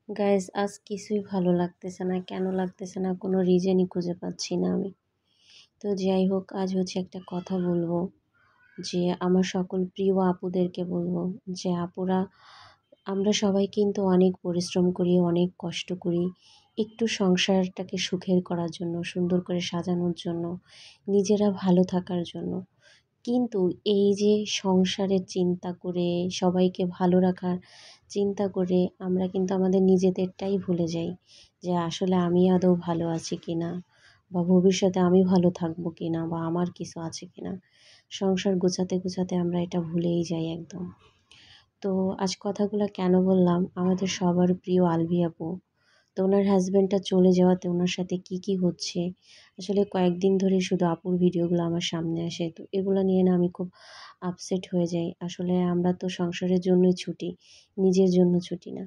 Guys আজ কিছুই ভালো লাগতেছে না, কেন লাগতেছে না কোনো রিজনই খুঁজে পাচ্ছি না আমি। তো যাই হোক, আজ হচ্ছে একটা কথা বলবো, যে আমার সকল প্রিয় আপুদেরকে বলবো যে আপুরা, আমরা সবাই কিন্তু অনেক পরিশ্রম করি, অনেক কষ্ট করি একটু সংসারটাকে সুখের করার জন্য, সুন্দর করে সাজানোর জন্য, নিজেরা ভালো থাকার জন্য। কিন্তু এই যে সংসারের চিন্তা করে, সবাইকে ভালো রাখার চিন্তা করে আমরা কিন্তু আমাদের নিজেদেরটাই ভুলে যাই, যে আসলে আমি আদৌ ভালো আছি কিনা, বা ভবিষ্যতে আমি ভালো থাকবো কিনা, বা আমার কিছু আছে কিনা। সংসার গোছাতে গোছাতে আমরা এটা ভুলেই যাই একদম। তো আজ কথাগুলো কেন বললাম, আমাদের সবার প্রিয় আলভি আপু, তো ওনার হাজব্যান্ডটা চলে যাওয়াতে ওনার সাথে কি হচ্ছে, আসলে কয়েকদিন ধরে শুধু আপুর ভিডিওগুলো আমার সামনে আসে। তো এগুলো নিয়ে না আমি খুব আপসেট হয়ে যাই। আসলে আমরা তো সংসারের জন্যই ছুটি, নিজের জন্য ছুটি না।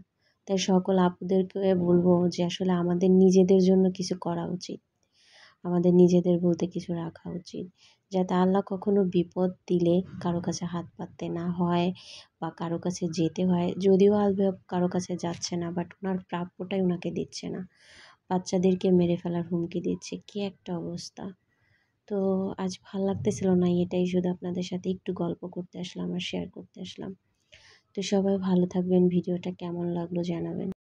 তাই সকল আপুদেরকে বলবো যে আসলে আমাদের নিজেদের জন্য কিছু করা উচিত, আমাদের নিজেদের বলতে কিছু রাখা উচিত, যাতে আল্লাহ কখনো বিপদ দিলে কারো কাছে হাত পাততে না হয় বা কারো কাছে যেতে হয়। যদিও আলবে কারো কাছে যাচ্ছে না, বাট ওনার প্রাপ্যটাই ওনাকে দিচ্ছে না, বাচ্চাদেরকে মেরে ফেলার হুমকি দিচ্ছে। কি একটা অবস্থা! তো আজ ভাল লাগতেছিল না, এটাই শুধু আপনাদের সাথে একটু গল্প করতে আসলাম আর শেয়ার করতে আসলাম। তো সবাই ভালো থাকবেন, ভিডিওটা কেমন লাগলো জানাবেন।